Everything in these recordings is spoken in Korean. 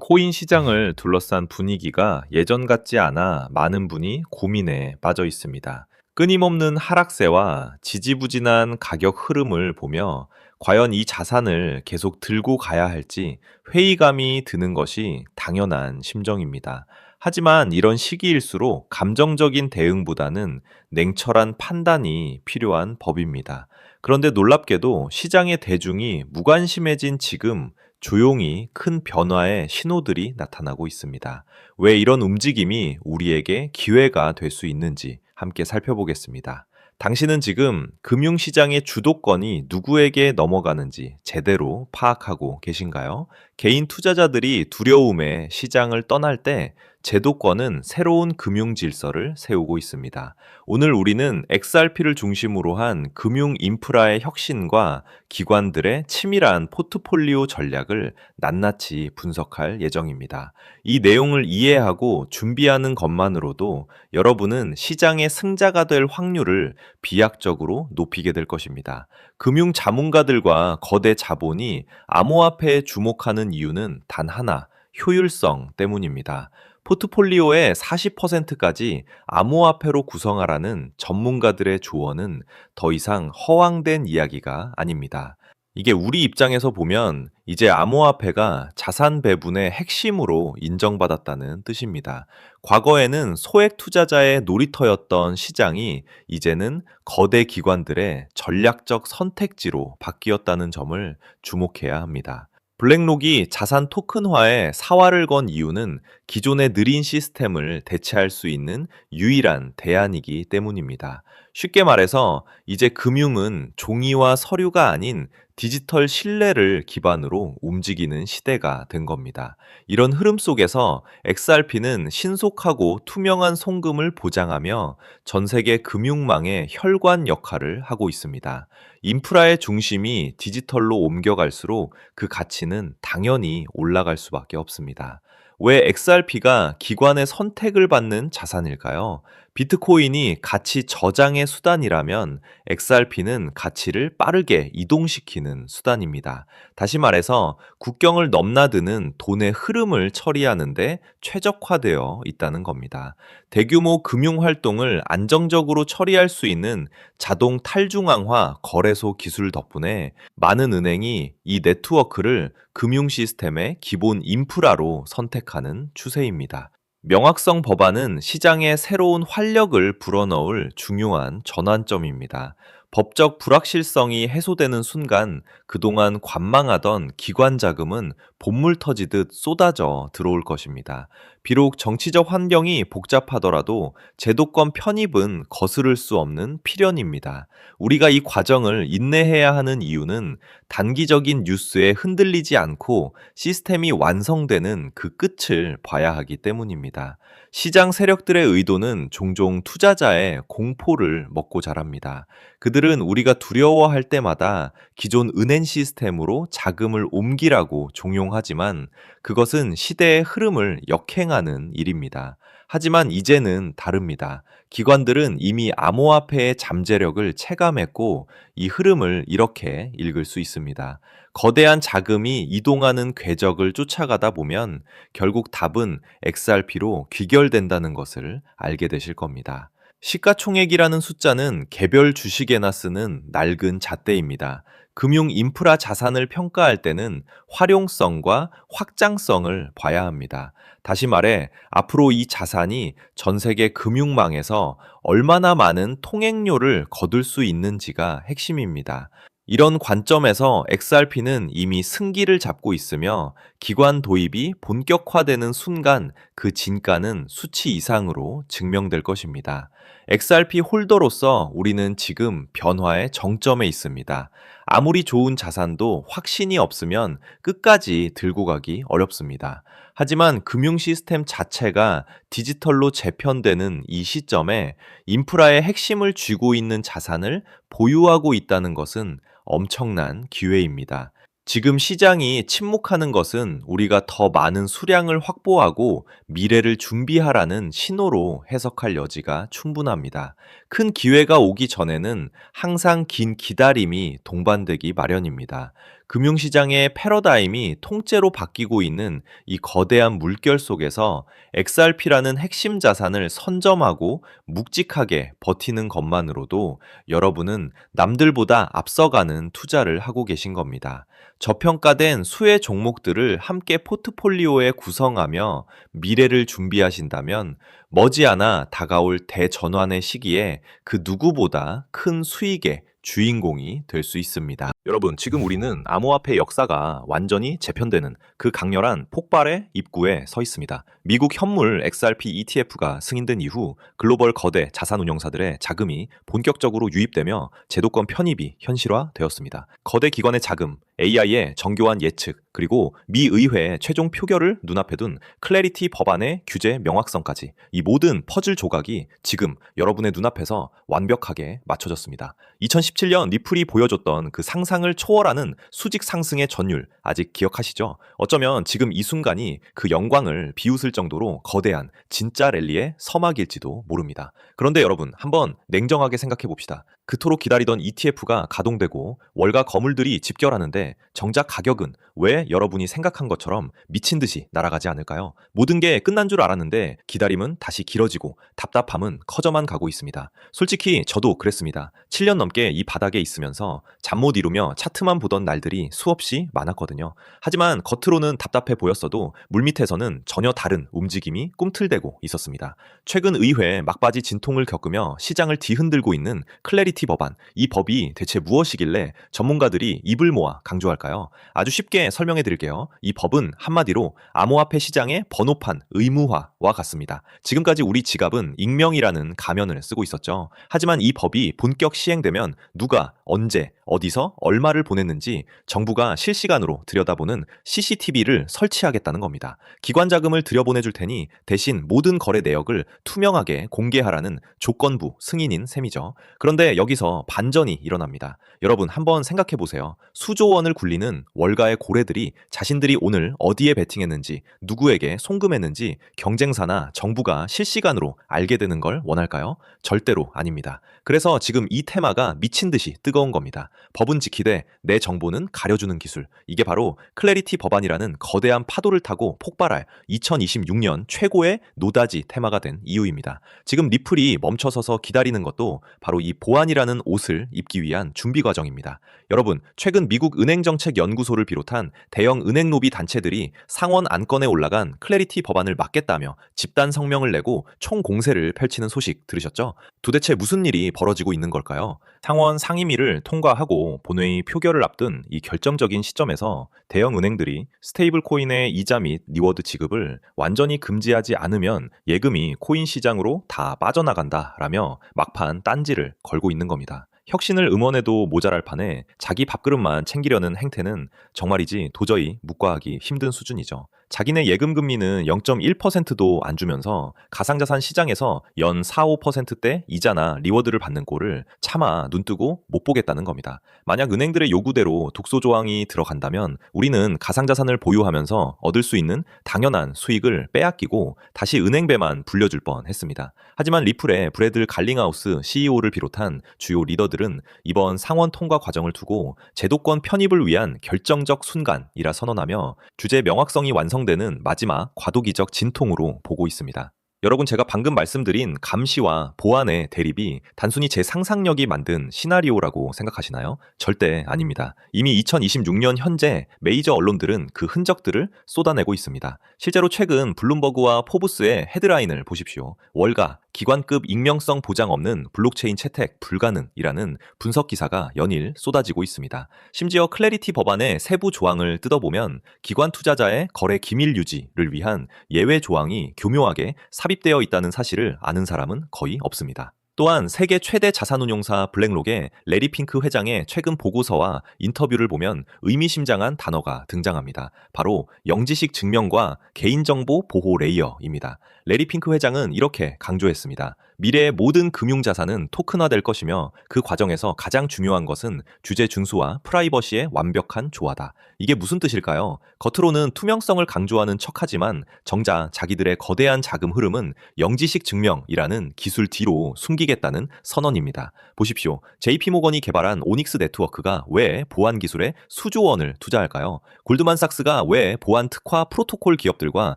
코인 시장을 둘러싼 분위기가 예전 같지 않아 많은 분이 고민에 빠져 있습니다. 끊임없는 하락세와 지지부진한 가격 흐름을 보며 과연 이 자산을 계속 들고 가야 할지 회의감이 드는 것이 당연한 심정입니다. 하지만 이런 시기일수록 감정적인 대응보다는 냉철한 판단이 필요한 법입니다. 그런데 놀랍게도 시장의 대중이 무관심해진 지금 조용히 큰 변화의 신호들이 나타나고 있습니다. 왜 이런 움직임이 우리에게 기회가 될 수 있는지 함께 살펴보겠습니다. 당신은 지금 금융시장의 주도권이 누구에게 넘어가는지 제대로 파악하고 계신가요? 개인 투자자들이 두려움에 시장을 떠날 때 제도권은 새로운 금융 질서를 세우고 있습니다. 오늘 우리는 XRP를 중심으로 한 금융 인프라의 혁신과 기관들의 치밀한 포트폴리오 전략을 낱낱이 분석할 예정입니다. 이 내용을 이해하고 준비하는 것만으로도 여러분은 시장의 승자가 될 확률을 비약적으로 높이게 될 것입니다. 금융 자문가들과 거대 자본이 암호화폐에 주목하는 이유는 단 하나, 효율성 때문입니다. 포트폴리오의 40%까지 암호화폐로 구성하라는 전문가들의 조언은 더 이상 허황된 이야기가 아닙니다. 이게 우리 입장에서 보면 이제 암호화폐가 자산 배분의 핵심으로 인정받았다는 뜻입니다. 과거에는 소액 투자자의 놀이터였던 시장이 이제는 거대 기관들의 전략적 선택지로 바뀌었다는 점을 주목해야 합니다. 블랙록이 자산 토큰화에 사활을 건 이유는 기존의 느린 시스템을 대체할 수 있는 유일한 대안이기 때문입니다. 쉽게 말해서 이제 금융은 종이와 서류가 아닌 디지털 신뢰를 기반으로 움직이는 시대가 된 겁니다. 이런 흐름 속에서 XRP는 신속하고 투명한 송금을 보장하며 전 세계 금융망의 혈관 역할을 하고 있습니다. 인프라의 중심이 디지털로 옮겨갈수록 그 가치는 당연히 올라갈 수밖에 없습니다. 왜 XRP가 기관의 선택을 받는 자산일까요? 비트코인이 가치 저장의 수단이라면 XRP는 가치를 빠르게 이동시키는 수단입니다. 다시 말해서 국경을 넘나드는 돈의 흐름을 처리하는데 최적화되어 있다는 겁니다. 대규모 금융 활동을 안정적으로 처리할 수 있는 자동 탈중앙화 거래소 기술 덕분에 많은 은행이 이 네트워크를 금융 시스템의 기본 인프라로 선택하는 추세입니다. 명확성 법안은 시장에 새로운 활력을 불어넣을 중요한 전환점입니다. 법적 불확실성이 해소되는 순간 그동안 관망하던 기관 자금은 본물 터지듯 쏟아져 들어올 것입니다. 비록 정치적 환경이 복잡하더라도 제도권 편입은 거스를 수 없는 필연입니다. 우리가 이 과정을 인내해야 하는 이유는 단기적인 뉴스에 흔들리지 않고 시스템이 완성되는 그 끝을 봐야 하기 때문입니다. 시장 세력들의 의도는 종종 투자자의 공포를 먹고 자랍니다. 그들은 우리가 두려워할 때마다 기존 은행 시스템으로 자금을 옮기라고 종용하지만 그것은 시대의 흐름을 역행하는 일입니다. 하지만 이제는 다릅니다. 기관들은 이미 암호화폐의 잠재력을 체감했고 이 흐름을 이렇게 읽을 수 있습니다. 거대한 자금이 이동하는 궤적을 쫓아가다 보면 결국 답은 XRP로 귀결된다는 것을 알게 되실 겁니다. 시가총액이라는 숫자는 개별 주식에나 쓰는 낡은 잣대입니다. 금융 인프라 자산을 평가할 때는 활용성과 확장성을 봐야 합니다. 다시 말해, 앞으로 이 자산이 전 세계 금융망에서 얼마나 많은 통행료를 거둘 수 있는지가 핵심입니다. 이런 관점에서 XRP는 이미 승기를 잡고 있으며 기관 도입이 본격화되는 순간 그 진가는 수치 이상으로 증명될 것입니다. XRP 홀더로서 우리는 지금 변화의 정점에 있습니다. 아무리 좋은 자산도 확신이 없으면 끝까지 들고 가기 어렵습니다. 하지만 금융 시스템 자체가 디지털로 재편되는 이 시점에 인프라의 핵심을 쥐고 있는 자산을 보유하고 있다는 것은 엄청난 기회입니다. 지금 시장이 침묵하는 것은 우리가 더 많은 수량을 확보하고 미래를 준비하라는 신호로 해석할 여지가 충분합니다. 큰 기회가 오기 전에는 항상 긴 기다림이 동반되기 마련입니다. 금융시장의 패러다임이 통째로 바뀌고 있는 이 거대한 물결 속에서 XRP라는 핵심 자산을 선점하고 묵직하게 버티는 것만으로도 여러분은 남들보다 앞서가는 투자를 하고 계신 겁니다. 저평가된 수혜 종목들을 함께 포트폴리오에 구성하며 미래를 준비하신다면 머지않아 다가올 대전환의 시기에 그 누구보다 큰 수익의 주인공이 될 수 있습니다. 여러분, 지금 우리는 암호화폐 역사가 완전히 재편되는 그 강렬한 폭발의 입구에 서 있습니다. 미국 현물 XRP ETF가 승인된 이후 글로벌 거대 자산운용사들의 자금이 본격적으로 유입되며 제도권 편입이 현실화되었습니다. 거대 기관의 자금, AI의 정교한 예측, 그리고 미 의회의 최종 표결을 눈앞에 둔 클래리티 법안의 규제 명확성까지 이 모든 퍼즐 조각이 지금 여러분의 눈앞에서 완벽하게 맞춰졌습니다. 2017년 리플이 보여줬던 그 상상을 초월하는 수직 상승의 전율 아직 기억하시죠? 어쩌면 지금 이 순간이 그 영광을 비웃을 정도로 거대한 진짜 랠리의 서막일지도 모릅니다. 그런데 여러분, 한번 냉정하게 생각해 봅시다. 그토록 기다리던 ETF가 가동되고 월가 거물들이 집결하는데 정작 가격은 왜 여러분이 생각한 것처럼 미친 듯이 날아가지 않을까요? 모든 게 끝난 줄 알았는데 기다림은 다시 길어지고 답답함은 커져만 가고 있습니다. 솔직히 저도 그랬습니다. 7년 넘게 이 바닥에 있으면서 잠 못 이루며 차트만 보던 날들이 수없이 많았거든요. 하지만 겉으로는 답답해 보였어도 물밑에서는 전혀 다른 움직임이 꿈틀대고 있었습니다. 최근 의회 막바지 진통을 겪으며 시장을 뒤흔들고 있는 클래리티 법안, 이 법이 대체 무엇이길래 전문가들이 입을 모아 강조할까요? 아주 쉽게 설명해 드릴게요. 이 법은 한마디로 암호화폐 시장의 번호판 의무화와 같습니다. 지금까지 우리 지갑은 익명이라는 가면을 쓰고 있었죠. 하지만 이 법이 본격 시행되면 누가 언제 어디서 얼마를 보냈는지 정부가 실시간으로 들여다보는 CCTV를 설치하겠다는 겁니다. 기관 자금을 들여보내줄 테니 대신 모든 거래 내역을 투명하게 공개하라는 조건부 승인인 셈이죠. 그런데 여기서 반전이 일어납니다. 여러분, 한번 생각해 보세요. 수조 원을 굴리는 월가의 고래들이 자신들이 오늘 어디에 베팅했는지, 누구에게 송금했는지 경쟁사나 정부가 실시간으로 알게 되는 걸 원할까요? 절대로 아닙니다. 그래서 지금 이 테마가 미친 듯이 뜨거운 겁니다. 법은 지키되 내 정보는 가려주는 기술. 이게 바로 클래리티 법안이라는 거대한 파도를 타고 폭발할 2026년 최고의 노다지 테마가 된 이유입니다. 지금 리플이 멈춰서서 기다리는 것도 바로 이 보안이라는 옷을 입기 위한 준비 과정입니다. 여러분, 최근 미국 은행정책연구소를 비롯한 대형 은행 로비 단체들이 상원 안건에 올라간 클래리티 법안을 막겠다며 집단 성명을 내고 총공세를 펼치는 소식 들으셨죠? 도대체 무슨 일이 벌어지고 있는 걸까요? 상원 상임위를 통과하고 본회의 표결을 앞둔 이 결정적인 시점에서 대형 은행들이 스테이블 코인의 이자 및 리워드 지급을 완전히 금지하지 않으면 예금이 코인 시장으로 다 빠져나간다라며 막판 딴지를 걸고 있는 겁니다. 혁신을 응원해도 모자랄 판에 자기 밥그릇만 챙기려는 행태는 정말이지 도저히 묵과하기 힘든 수준이죠. 자기네 예금 금리는 0.1%도 안 주면서 가상자산 시장에서 연 4, 5%대 이자나 리워드를 받는 꼴을 차마 눈뜨고 못 보겠다는 겁니다. 만약 은행들의 요구대로 독소 조항이 들어간다면 우리는 가상자산을 보유하면서 얻을 수 있는 당연한 수익을 빼앗기고 다시 은행배만 불려줄 뻔했습니다. 하지만 리플의 브래들 갈링하우스 CEO를 비롯한 주요 리더들은 이번 상원 통과 과정을 두고 제도권 편입을 위한 결정적 순간이라 선언하며 주제 명확성이 완성되는 마지막 과도기적 진통으로 보고 있습니다. 여러분, 제가 방금 말씀드린 감시와 보안의 대립이 단순히 제 상상력이 만든 시나리오라고 생각하시나요? 절대 아닙니다. 이미 2026년 현재 메이저 언론들은 그 흔적들을 쏟아내고 있습니다. 실제로 최근 블룸버그와 포브스의 헤드라인을 보십시오. 월가, 기관급 익명성 보장 없는 블록체인 채택 불가능이라는 분석 기사가 연일 쏟아지고 있습니다. 심지어 클래리티 법안의 세부 조항을 뜯어보면 기관 투자자의 거래 기밀 유지를 위한 예외 조항이 교묘하게 삽입되어 있다는 사실을 아는 사람은 거의 없습니다. 또한 세계 최대 자산운용사 블랙록의 레리 핑크 회장의 최근 보고서와 인터뷰를 보면 의미심장한 단어가 등장합니다. 바로 영지식 증명과 개인정보 보호 레이어입니다. 레리 핑크 회장은 이렇게 강조했습니다. 미래의 모든 금융자산은 토큰화될 것이며 그 과정에서 가장 중요한 것은 규제 준수와 프라이버시의 완벽한 조화다. 이게 무슨 뜻일까요? 겉으로는 투명성을 강조하는 척하지만 정작 자기들의 거대한 자금 흐름은 영지식 증명이라는 기술 뒤로 숨기겠다는 선언입니다. 보십시오. JP모건이 개발한 오닉스 네트워크가 왜 보안 기술에 수조 원을 투자할까요? 골드만삭스가 왜 보안 특화 프로토콜 기업들과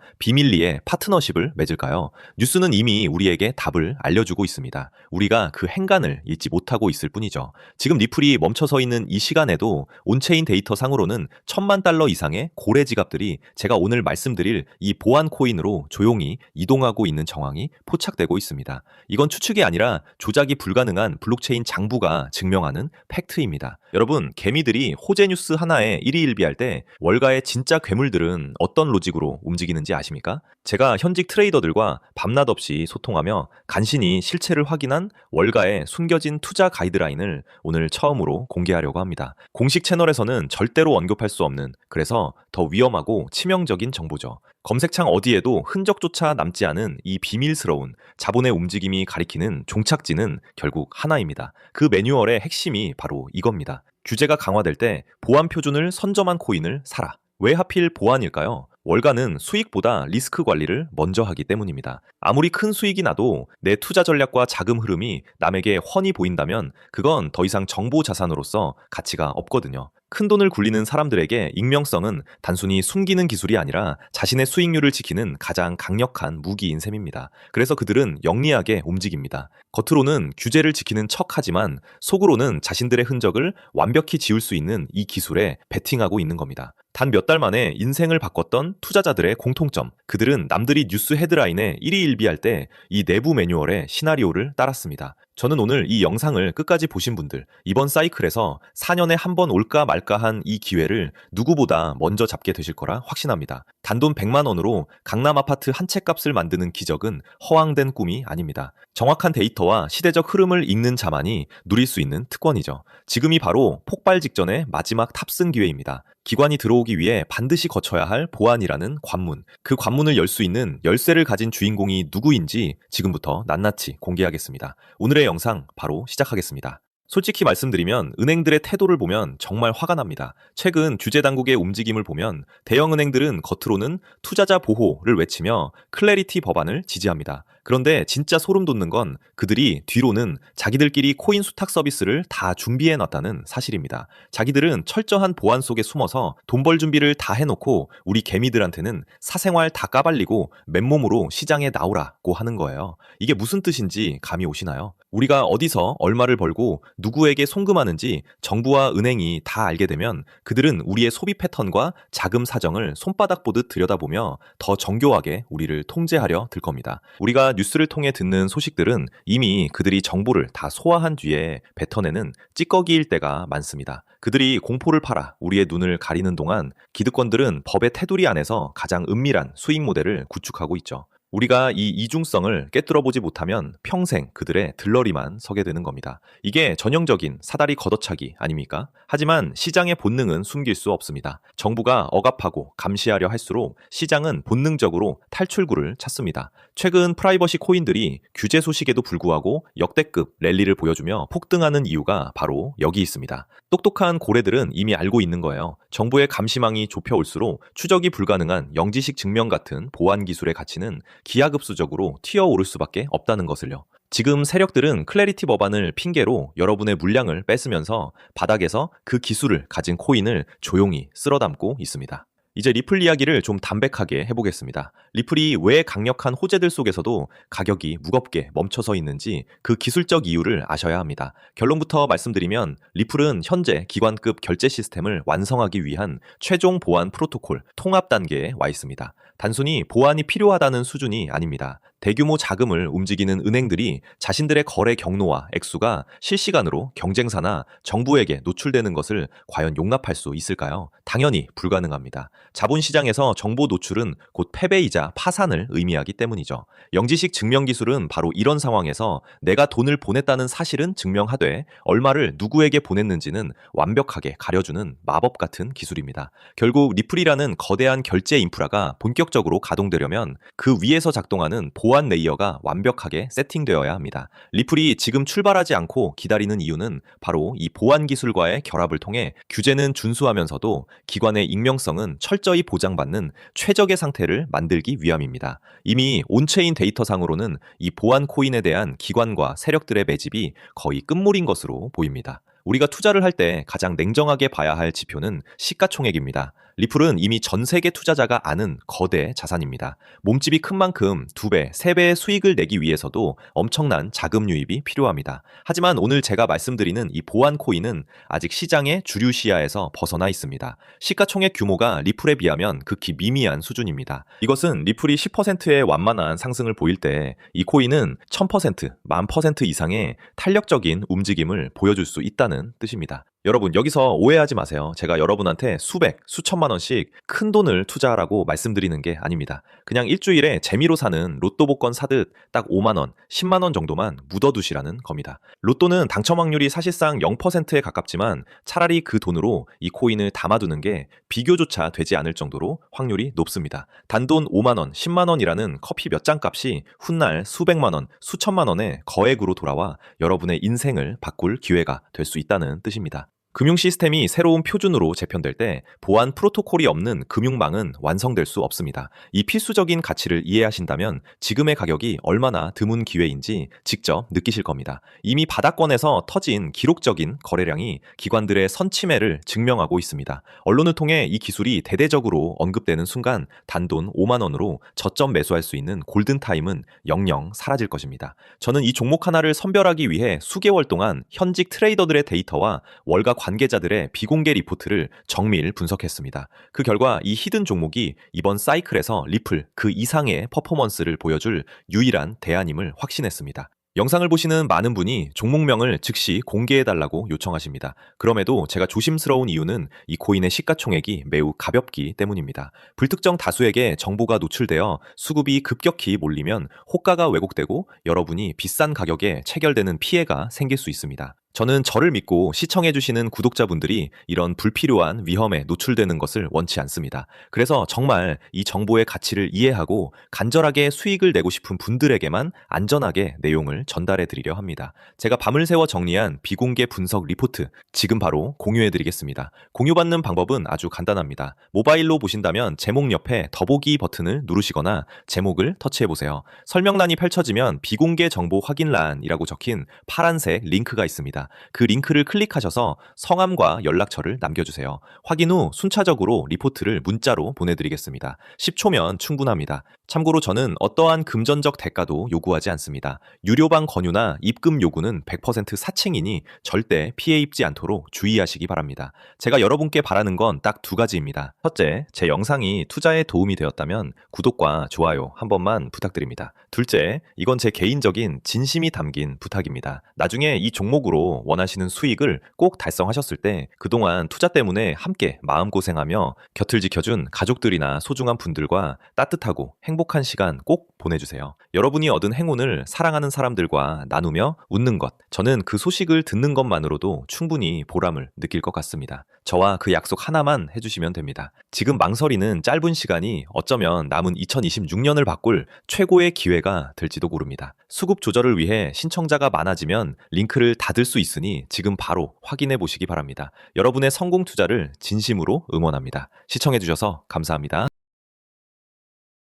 비밀리에 파트너십을 맺을까요? 뉴스는 이미 우리에게 답을 알려주고 있습니다. 우리가 그 행간을 잊지 못하고 있을 뿐이죠. 지금 리플이 멈춰서 있는 이 시간에도 온체인 데이터 상으로는 1,000만 달러 이상의 고래 지갑들이 제가 오늘 말씀드릴 이 보안 코인으로 조용히 이동하고 있는 정황이 포착되고 있습니다. 이건 추측이 아니라 조작이 불가능한 블록체인 장부가 증명하는 팩트입니다. 여러분, 개미들이 호재 뉴스 하나에 일희일비할 때 월가의 진짜 괴물들은 어떤 로직으로 움직이는지 아십니까? 제가 현직 트레이더들과 밤낮 없이 소통하며 간신히 실체를 확인한 월가의 숨겨진 투자 가이드라인을 오늘 처음으로 공개하려고 합니다. 공식 채널에서는 절대로 언급할 수 없는, 그래서 더 위험하고 치명적인 정보죠. 검색창 어디에도 흔적조차 남지 않은 이 비밀스러운 자본의 움직임이 가리키는 종착지는 결국 하나입니다. 그 매뉴얼의 핵심이 바로 이겁니다. 규제가 강화될 때 보안 표준을 선점한 코인을 사라. 왜 하필 보안일까요? 월가는 수익보다 리스크 관리를 먼저 하기 때문입니다. 아무리 큰 수익이 나도 내 투자 전략과 자금 흐름이 남에게 훤히 보인다면 그건 더 이상 정보 자산으로서 가치가 없거든요. 큰돈을 굴리는 사람들에게 익명성은 단순히 숨기는 기술이 아니라 자신의 수익률을 지키는 가장 강력한 무기인 셈입니다. 그래서 그들은 영리하게 움직입니다. 겉으로는 규제를 지키는 척하지만 속으로는 자신들의 흔적을 완벽히 지울 수 있는 이 기술에 베팅하고 있는 겁니다. 단 몇 달 만에 인생을 바꿨던 투자자들의 공통점, 그들은 남들이 뉴스 헤드라인에 일희일비할 때 이 내부 매뉴얼의 시나리오를 따랐습니다. 저는 오늘 이 영상을 끝까지 보신 분들, 이번 사이클에서 4년에 한 번 올까 말까 한 이 기회를 누구보다 먼저 잡게 되실 거라 확신합니다. 단돈 100만 원으로 강남 아파트 한 채 값을 만드는 기적은 허황된 꿈이 아닙니다. 정확한 데이터와 시대적 흐름을 읽는 자만이 누릴 수 있는 특권이죠. 지금이 바로 폭발 직전의 마지막 탑승 기회입니다. 기관이 들어오기 위해 반드시 거쳐야 할 보안이라는 관문, 그 관문을 열 수 있는 열쇠를 가진 주인공이 누구인지 지금부터 낱낱이 공개하겠습니다. 오늘의 영상 바로 시작하겠습니다. 솔직히 말씀드리면 은행들의 태도를 보면 정말 화가 납니다. 최근 규제 당국의 움직임을 보면 대형 은행들은 겉으로는 투자자 보호를 외치며 클래리티 법안을 지지합니다. 그런데 진짜 소름 돋는 건 그들이 뒤로는 자기들끼리 코인 수탁 서비스를 다 준비해 놨다는 사실입니다. 자기들은 철저한 보안 속에 숨어서 돈 벌 준비를 다 해놓고 우리 개미들한테는 사생활 다 까발리고 맨몸으로 시장에 나오라고 하는 거예요. 이게 무슨 뜻인지 감이 오시나요? 우리가 어디서 얼마를 벌고 누구에게 송금하는지 정부와 은행이 다 알게 되면 그들은 우리의 소비 패턴과 자금 사정을 손바닥 보듯 들여다보며 더 정교하게 우리를 통제하려 들 겁니다. 우리가 뉴스를 통해 듣는 소식들은 이미 그들이 정보를 다 소화한 뒤에 뱉어내는 찌꺼기일 때가 많습니다. 그들이 공포를 팔아 우리의 눈을 가리는 동안 기득권들은 법의 테두리 안에서 가장 은밀한 수익 모델을 구축하고 있죠. 우리가 이 이중성을 깨뚫어보지 못하면 평생 그들의 들러리만 서게 되는 겁니다. 이게 전형적인 사다리 걷어차기 아닙니까? 하지만 시장의 본능은 숨길 수 없습니다. 정부가 억압하고 감시하려 할수록 시장은 본능적으로 탈출구를 찾습니다. 최근 프라이버시 코인들이 규제 소식에도 불구하고 역대급 랠리를 보여주며 폭등하는 이유가 바로 여기 있습니다. 똑똑한 고래들은 이미 알고 있는 거예요. 정부의 감시망이 좁혀올수록 추적이 불가능한 영지식 증명 같은 보안 기술의 가치는 기하급수적으로 튀어오를 수밖에 없다는 것을요. 지금 세력들은 클래리티 법안을 핑계로 여러분의 물량을 뺏으면서 바닥에서 그 기술을 가진 코인을 조용히 쓸어담고 있습니다. 이제 리플 이야기를 좀 담백하게 해보겠습니다. 리플이 왜 강력한 호재들 속에서도 가격이 무겁게 멈춰서 있는지 그 기술적 이유를 아셔야 합니다. 결론부터 말씀드리면 리플은 현재 기관급 결제 시스템을 완성하기 위한 최종 보안 프로토콜 통합 단계에 와 있습니다. 단순히 보안이 필요하다는 수준이 아닙니다. 대규모 자금을 움직이는 은행들이 자신들의 거래 경로와 액수가 실시간으로 경쟁사나 정부에게 노출되는 것을 과연 용납할 수 있을까요? 당연히 불가능합니다. 자본시장에서 정보 노출은 곧 패배이자 파산을 의미하기 때문이죠. 영지식 증명 기술은 바로 이런 상황에서 내가 돈을 보냈다는 사실은 증명하되 얼마를 누구에게 보냈는지는 완벽하게 가려주는 마법 같은 기술입니다. 결국 리플이라는 거대한 결제 인프라가 본격적으로 가동되려면 그 위에서 작동하는 보안 레이어가 완벽하게 세팅되어야 합니다. 리플이 지금 출발하지 않고 기다리는 이유는 바로 이 보안 기술과의 결합을 통해 규제는 준수하면서도 기관의 익명성은 철저히 보장받는 최적의 상태를 만들기 위함입니다. 이미 온체인 데이터상으로는 이 보안 코인에 대한 기관과 세력들의 매집이 거의 끝물인 것으로 보입니다. 우리가 투자를 할 때 가장 냉정하게 봐야 할 지표는 시가총액입니다. 리플은 이미 전 세계 투자자가 아는 거대 자산입니다. 몸집이 큰 만큼 2배, 3배의 수익을 내기 위해서도 엄청난 자금 유입이 필요합니다. 하지만 오늘 제가 말씀드리는 이 보안 코인은 아직 시장의 주류 시야에서 벗어나 있습니다. 시가총액 규모가 리플에 비하면 극히 미미한 수준입니다. 이것은 리플이 10%의 완만한 상승을 보일 때 이 코인은 1000%, 10,000% 이상의 탄력적인 움직임을 보여줄 수 있다는 뜻입니다. 여러분, 여기서 오해하지 마세요. 제가 여러분한테 수백, 수천만 원씩 큰 돈을 투자하라고 말씀드리는 게 아닙니다. 그냥 일주일에 재미로 사는 로또 복권 사듯 딱 5만 원, 10만 원 정도만 묻어두시라는 겁니다. 로또는 당첨 확률이 사실상 0%에 가깝지만 차라리 그 돈으로 이 코인을 담아두는 게 비교조차 되지 않을 정도로 확률이 높습니다. 단돈 5만 원, 10만 원이라는 커피 몇 잔 값이 훗날 수백만 원, 수천만 원의 거액으로 돌아와 여러분의 인생을 바꿀 기회가 될 수 있다는 뜻입니다. 금융 시스템이 새로운 표준으로 재편될 때 보안 프로토콜이 없는 금융망은 완성될 수 없습니다. 이 필수적인 가치를 이해하신다면 지금의 가격이 얼마나 드문 기회인지 직접 느끼실 겁니다. 이미 바닥권에서 터진 기록적인 거래량이 기관들의 선침해를 증명하고 있습니다. 언론을 통해 이 기술이 대대적으로 언급되는 순간 단돈 5만 원으로 저점 매수할 수 있는 골든타임은 영영 사라질 것입니다. 저는 이 종목 하나를 선별하기 위해 수개월 동안 현직 트레이더들의 데이터와 월가 관계자들의 비공개 리포트를 정밀 분석했습니다. 그 결과 이 히든 종목이 이번 사이클에서 리플 그 이상의 퍼포먼스를 보여줄 유일한 대안임을 확신했습니다. 영상을 보시는 많은 분이 종목명을 즉시 공개해달라고 요청하십니다. 그럼에도 제가 조심스러운 이유는 이 코인의 시가총액이 매우 가볍기 때문입니다. 불특정 다수에게 정보가 노출되어 수급이 급격히 몰리면 호가가 왜곡되고 여러분이 비싼 가격에 체결되는 피해가 생길 수 있습니다. 저는 저를 믿고 시청해주시는 구독자분들이 이런 불필요한 위험에 노출되는 것을 원치 않습니다. 그래서 정말 이 정보의 가치를 이해하고 간절하게 수익을 내고 싶은 분들에게만 안전하게 내용을 전달해 드리려 합니다. 제가 밤을 새워 정리한 비공개 분석 리포트 지금 바로 공유해 드리겠습니다. 공유받는 방법은 아주 간단합니다. 모바일로 보신다면 제목 옆에 더보기 버튼을 누르시거나 제목을 터치해 보세요. 설명란이 펼쳐지면 비공개 정보 확인란이라고 적힌 파란색 링크가 있습니다. 그 링크를 클릭하셔서 성함과 연락처를 남겨주세요. 확인 후 순차적으로 리포트를 문자로 보내드리겠습니다. 10초면 충분합니다. 참고로 저는 어떠한 금전적 대가도 요구하지 않습니다. 유료방 권유나 입금 요구는 100% 사칭이니 절대 피해 입지 않도록 주의하시기 바랍니다. 제가 여러분께 바라는 건 딱 2가지입니다. 첫째, 제 영상이 투자에 도움이 되었다면 구독과 좋아요 한 번만 부탁드립니다. 둘째, 이건 제 개인적인 진심이 담긴 부탁입니다. 나중에 이 종목으로 원하시는 수익을 꼭 달성하셨을 때 그동안 투자 때문에 함께 마음고생하며 곁을 지켜준 가족들이나 소중한 분들과 따뜻하고 행복한 시간 꼭 보내주세요. 여러분이 얻은 행운을 사랑하는 사람들과 나누며 웃는 것, 저는 그 소식을 듣는 것만으로도 충분히 보람을 느낄 것 같습니다. 저와 그 약속 하나만 해주시면 됩니다. 지금 망설이는 짧은 시간이 어쩌면 남은 2026년을 바꿀 최고의 기회가 될지도 모릅니다. 수급 조절을 위해 신청자가 많아지면 링크를 닫을 수 있으니 지금 바로 확인해 보시기 바랍니다. 여러분의 성공 투자를 진심으로 응원합니다. 시청해주셔서 감사합니다.